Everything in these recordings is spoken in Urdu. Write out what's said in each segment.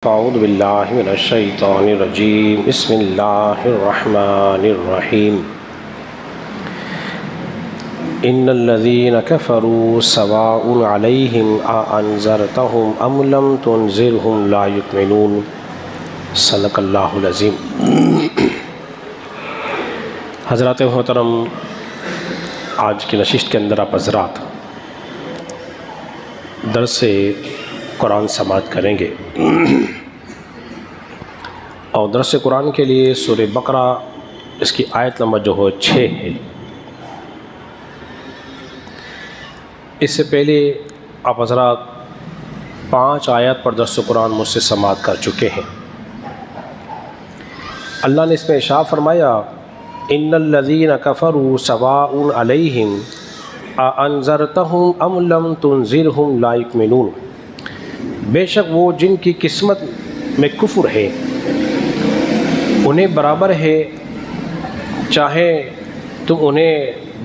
اعوذ باللہ من الشیطان الرجیم بسم اللہ الرحمن الرحیم ان الذین کفروا سواء علیہم اانذرتہم ام لم تنذرہم لا یؤمنون۔ صدق اللہ العظیم۔ حضرات محترم، آج کی نشست کے اندر آپ حضرات درس قرآن سماعت کریں گے، اور درس قرآن کے لیے سورہ بقرہ اس کی آیت نمبر جو ہے 6 ہے۔ اس سے پہلے آپ حضرات 5 آیات پر درس قرآن مجھ سے سماعت کر چکے ہیں۔ اللہ نے اس میں ارشاد فرمایا ان الذین کفروا سواء علیہم اانذرتہم ام لم تنذرہم لا یؤمنون۔ بے شک وہ جن کی قسمت میں کفر ہے انہیں برابر ہے، چاہے تم انہیں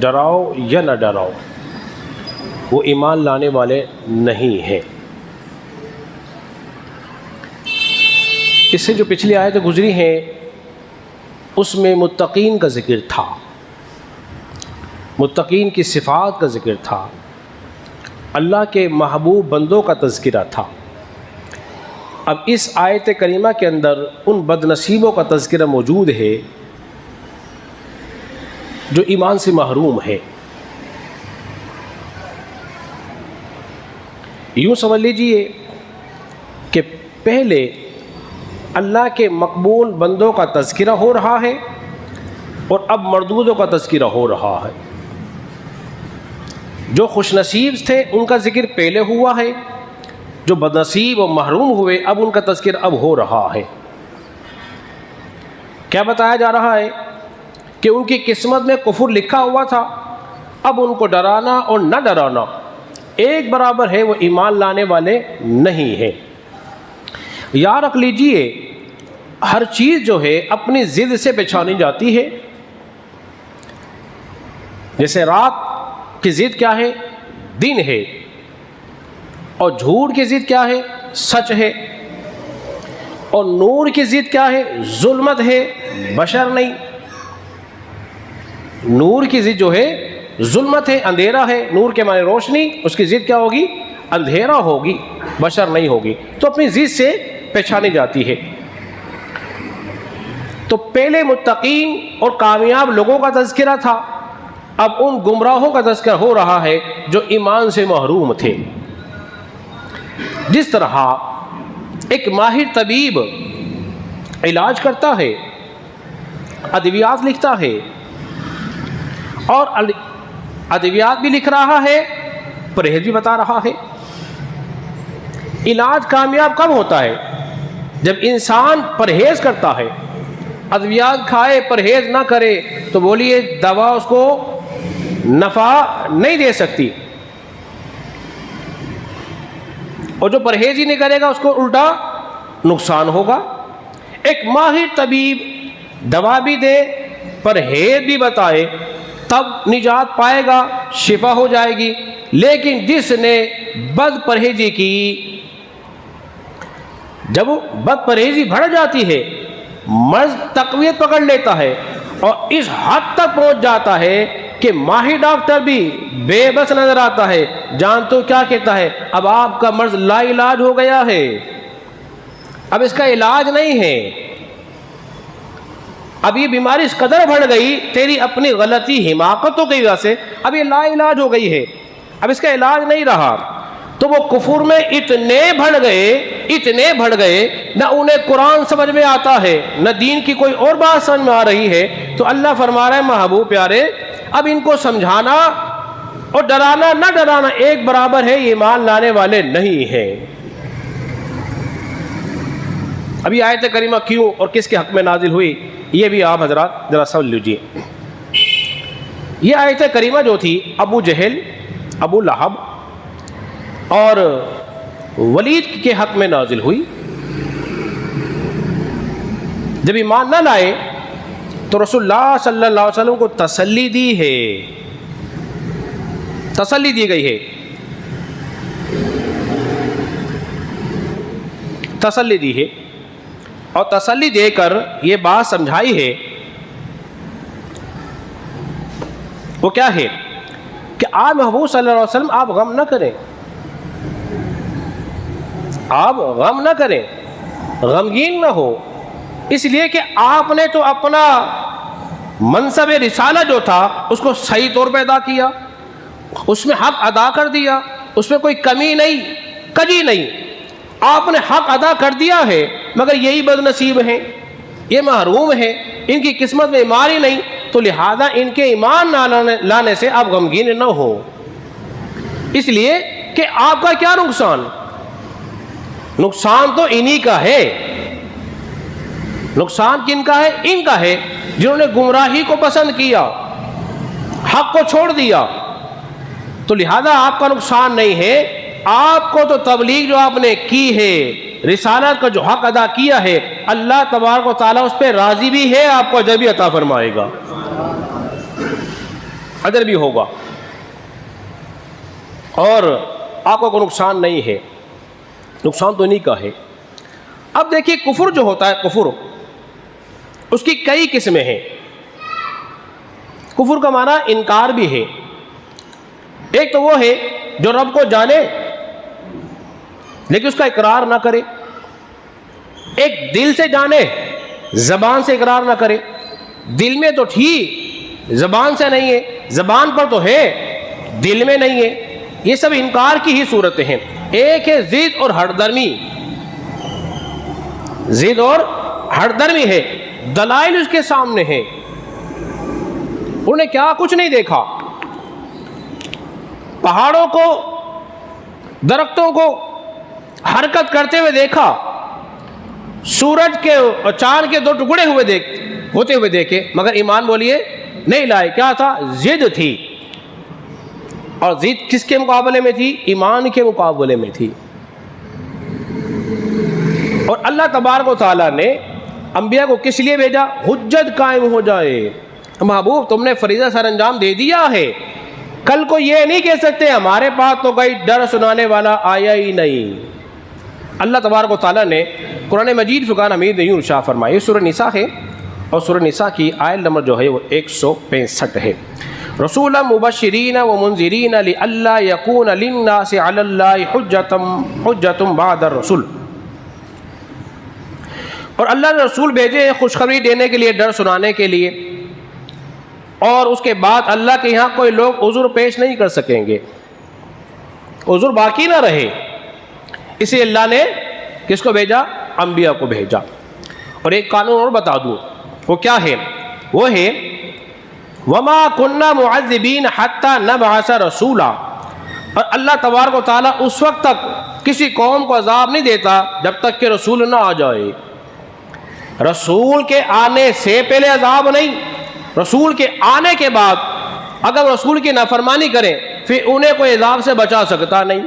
ڈراؤ یا نہ ڈراؤ، وہ ایمان لانے والے نہیں ہیں۔ اس سے جو پچھلی آیتیں گزری ہیں اس میں متقین کا ذکر تھا، متقین کی صفات کا ذکر تھا، اللہ کے محبوب بندوں کا تذکرہ تھا۔ اب اس آیت کریمہ کے اندر ان بد نصیبوں کا تذکرہ موجود ہے جو ایمان سے محروم ہے۔ یوں سمجھ لیجئے کہ پہلے اللہ کے مقبول بندوں کا تذکرہ ہو رہا ہے اور اب مردودوں کا تذکرہ ہو رہا ہے۔ جو خوش نصیب تھے ان کا ذکر پہلے ہوا ہے، جو بد نصیب اور محروم ہوئے اب ان کا تذکر اب ہو رہا ہے۔ کیا بتایا جا رہا ہے کہ ان کی قسمت میں کفر لکھا ہوا تھا، اب ان کو ڈرانا اور نہ ڈرانا ایک برابر ہے، وہ ایمان لانے والے نہیں ہیں۔ یاد رکھ لیجئے ہر چیز جو ہے اپنی ضد سے پہچانی جاتی ہے۔ جیسے رات کی ضد کیا ہے؟ دن ہے، اور جھوٹ کی ضد کیا ہے؟ سچ ہے، اور نور کی ضد کیا ہے؟ ظلمت ہے، بشر نہیں۔ نور کی ضد جو ہے ظلمت ہے، اندھیرا ہے، نور کے معنی روشنی، اس کی ضد کیا ہوگی؟ اندھیرا ہوگی، بشر نہیں ہوگی۔ تو اپنی ضد سے پہچانی جاتی ہے۔ تو پہلے متقین اور کامیاب لوگوں کا تذکرہ تھا، اب ان گمراہوں کا تذکرہ ہو رہا ہے جو ایمان سے محروم تھے۔ جس طرح ایک ماہر طبیب علاج کرتا ہے، ادویات لکھتا ہے، اور ادویات بھی لکھ رہا ہے، پرہیز بھی بتا رہا ہے۔ علاج کامیاب کب ہوتا ہے؟ جب انسان پرہیز کرتا ہے۔ ادویات کھائے پرہیز نہ کرے تو بولیے دوا اس کو نفع نہیں دے سکتی، اور جو پرہیز ہی نہیں کرے گا اس کو الٹا نقصان ہوگا۔ ایک ماہر طبیب دوا بھی دے، پرہیز بھی بتائے، تب نجات پائے گا، شفا ہو جائے گی۔ لیکن جس نے بد پرہیزی کی، جب وہ بد پرہیزی بڑھ جاتی ہے، مرض تقویت پکڑ لیتا ہے اور اس حد تک پہنچ جاتا ہے کہ ماہر ڈاکٹر بھی بے بس نظر آتا ہے، جان تو کیا کہتا ہے؟ اب آپ کا مرض لا علاج ہو گیا ہے، اب اس کا علاج نہیں ہے، اب یہ بیماری اس قدر بڑھ گئی تیری اپنی غلطی حماقتوں کی وجہ سے، اب یہ لا علاج ہو گئی ہے، اب اس کا علاج نہیں رہا۔ تو وہ کفر میں اتنے بڑھ گئے، نہ انہیں قرآن سمجھ میں آتا ہے، نہ دین کی کوئی اور بات سمجھ میں آ رہی ہے۔ تو اللہ فرما رہا ہے محبوب پیارے، اب ان کو سمجھانا اور ڈرانا نہ ڈرانا ایک برابر ہے، یہ ایمان لانے والے نہیں ہیں۔ اب یہ آیت کریمہ کیوں اور کس کے حق میں نازل ہوئی، یہ بھی آپ حضرات ذرا سمجھ لیجیے۔ یہ آیت کریمہ جو تھی ابو جہل، ابو لہب اور ولید کے حق میں نازل ہوئی۔ جب ایمان نہ لائے تو رسول اللہ صلی اللہ علیہ وسلم کو تسلی دی ہے، تسلی دی گئی ہے۔ تسلی دی ہے اور تسلی دے کر یہ بات سمجھائی ہے، وہ کیا ہے کہ آپ محبوب صلی اللہ علیہ وسلم آپ غم نہ کریں، آپ غم نہ کریں، غمگین نہ ہو، اس لیے کہ آپ نے تو اپنا منصب رسالہ جو تھا اس کو صحیح طور پہ ادا کیا، اس میں حق ادا کر دیا، اس میں کوئی کمی نہیں کجی نہیں، آپ نے حق ادا کر دیا ہے، مگر یہی بد نصیب ہیں، یہ محروم ہیں، ان کی قسمت میں ایمان ہی نہیں، تو لہذا ان کے ایمان نہ لانے سے آپ غمگین نہ ہو، اس لیے کہ آپ کا کیا نقصان، نقصان تو انہی کا ہے، نقصان کن کا ہے؟ ان کا ہے جنہوں نے گمراہی کو پسند کیا، حق کو چھوڑ دیا، تو لہذا آپ کا نقصان نہیں ہے، آپ کو تو تبلیغ جو آپ نے کی ہے، رسالت کا جو حق ادا کیا ہے، اللہ تبارک و تعالیٰ اس پہ راضی بھی ہے، آپ کو اجر بھی عطا فرمائے گا، اجر بھی ہوگا، اور آپ کو کوئی نقصان نہیں ہے، نقصان تو نہیں کا ہے۔ اب دیکھیے کفر جو ہوتا ہے، کفر اس کی کئی قسمیں ہیں۔ کفر کا معنی انکار بھی ہے، ایک تو وہ ہے جو رب کو جانے لیکن اس کا اقرار نہ کرے، ایک دل سے جانے زبان سے اقرار نہ کرے، دل میں تو ٹھیک زبان سے نہیں ہے، زبان پر تو ہے دل میں نہیں ہے، یہ سب انکار کی ہی صورتیں ہیں۔ ایک ہے ضد اور ہٹ درمی، ضد اور ہٹ درمی ہے، دلائل اس کے سامنے ہیں، انہوں نے کیا کچھ نہیں دیکھا، پہاڑوں کو درختوں کو حرکت کرتے ہوئے دیکھا، سورج کے اور چاند کے دو ٹکڑے ہوتے ہوئے دیکھے، مگر ایمان بولیے نہیں لائے، کیا تھا؟ ضد تھی، اور ضد کس کے مقابلے میں تھی؟ ایمان کے مقابلے میں تھی۔ اور اللہ تبارک و تعالیٰ نے انبیاء کو کس لیے بھیجا؟ حجت قائم ہو جائے، محبوب تم نے فریضہ سر انجام دے دیا ہے، کل کو یہ نہیں کہہ سکتے ہمارے پاس تو کوئی ڈر سنانے والا آیا ہی نہیں۔ اللہ تبارک و تعالیٰ نے قرآن مجید فرقان حمید میں یوں ارشاد فرمایا، یہ سورہ نساء ہے، اور سورہ نساء کی آیت نمبر جو ہے وہ 165 ہے، رسولا مبشرین و منذرین لئلا یکون للناس علی اللہ حجۃ بعد الرسول، اور اللہ نے رسول بھیجے ہیں خوشخبری دینے کے لیے، ڈر سنانے کے لیے، اور اس کے بعد اللہ کے یہاں کوئی لوگ عذر پیش نہیں کر سکیں گے، عذر باقی نہ رہے، اس لیے اللہ نے کس کو بھیجا؟ انبیاء کو بھیجا۔ اور ایک قانون اور بتا دوں، وہ کیا ہے؟ وہ ہے وما كنا معذبین حتی نبعث رسولا، اور اللہ تبارک و تعالیٰ اس وقت تک کسی قوم کو عذاب نہیں دیتا جب تک کہ رسول نہ آ جائے، رسول کے آنے سے پہلے عذاب نہیں، رسول کے آنے کے بعد اگر رسول کی نافرمانی کریں پھر انہیں کوئی عذاب سے بچا سکتا نہیں،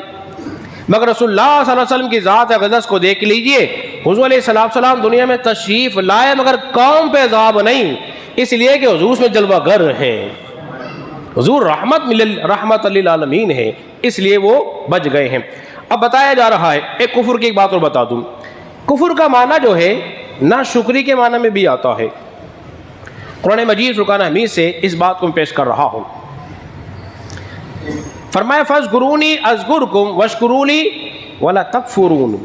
مگر رسول اللہ صلی اللہ علیہ وسلم کی ذات اقدس کو دیکھ لیجئے، حضور علیہ السلام دنیا میں تشریف لائے مگر قوم پہ عذاب نہیں، اس لیے کہ حضور میں جلوہ گر ہیں، حضور رحمت للعالمین ہے، اس لیے وہ بچ گئے ہیں۔ اب بتایا جا رہا ہے، ایک کفر کی ایک بات اور بتا دوں، کفر کا معنی جو ہے ناشکری کے معنی میں بھی آتا ہے، قرآن مجید فرقان حمید سے اس بات کو میں پیش کر رہا ہوں۔ فرمایا فاذکرونی اذکرکم واشکروا لی ولا تکفرون،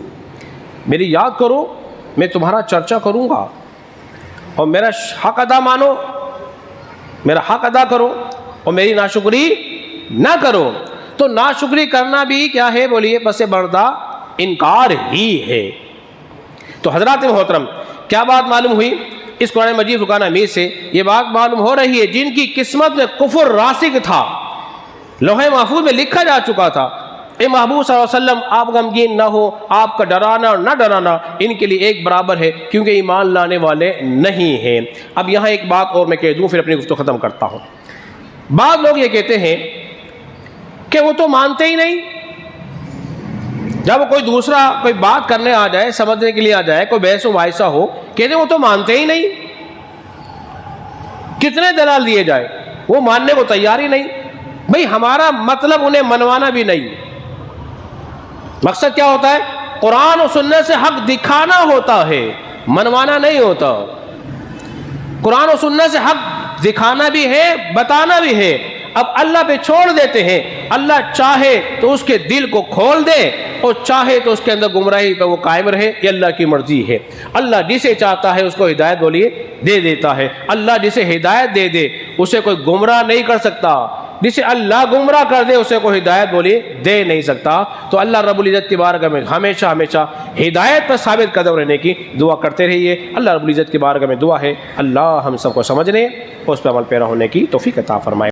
میری یاد کرو میں تمہارا چرچا کروں گا، اور میرا حق ادا مانو، میرا حق ادا کرو، اور میری ناشکری نہ کرو۔ تو ناشکری کرنا بھی کیا ہے بولیے؟ پس بردہ انکار ہی ہے۔ تو حضرات محترم کیا بات معلوم ہوئی اس قرآن مجید فرقان حمید سے؟ یہ بات معلوم ہو رہی ہے جن کی قسمت میں کفر راسخ تھا، لوح محفوظ میں لکھا جا چکا تھا، اے محبوب صلی اللہ علیہ وسلم آپ غمگین نہ ہو، آپ کا ڈرانا اور نہ ڈرانا ان کے لیے ایک برابر ہے، کیونکہ ایمان لانے والے نہیں ہیں۔ اب یہاں ایک بات اور میں کہہ دوں پھر اپنی گفتگو ختم کرتا ہوں۔ بعض لوگ یہ کہتے ہیں کہ وہ تو مانتے ہی نہیں، جب کوئی دوسرا کوئی بات کرنے آ جائے، سمجھنے کے لیے آ جائے، کوئی بحث و مباحثہ ہو، کہتے ہیں وہ تو مانتے ہی نہیں، کتنے دلال دیے جائے وہ ماننے کو تیار ہی نہیں۔ بھئی ہمارا مطلب انہیں منوانا بھی نہیں، مقصد کیا ہوتا ہے؟ قرآن و سنت سے حق دکھانا ہوتا ہے، منوانا نہیں ہوتا۔ قرآن و سنت سے حق دکھانا بھی ہے، بتانا بھی ہے۔ اب اللہ پہ چھوڑ دیتے ہیں، اللہ چاہے تو اس کے دل کو کھول دے اور چاہے تو اس کے اندر گمراہی پہ وہ قائم رہے، یہ اللہ کی مرضی ہے۔ اللہ جسے چاہتا ہے اس کو ہدایت بولیے دے دیتا ہے۔ اللہ جسے ہدایت دے دے اسے کوئی گمراہ نہیں کر سکتا، جسے اللہ گمراہ کر دے اسے کوئی ہدایت بولیے دے نہیں سکتا۔ تو اللہ رب العزت کی بارگاہ میں ہمیشہ ہمیشہ ہدایت پر ثابت قدم رہنے کی دعا کرتے رہیے۔ اللہ رب العزت کی بارگاہ میں دعا ہے اللہ ہم سب کو سمجھنے اور اس پہ عمل پیرا ہونے کی توفیق عطا فرمائے۔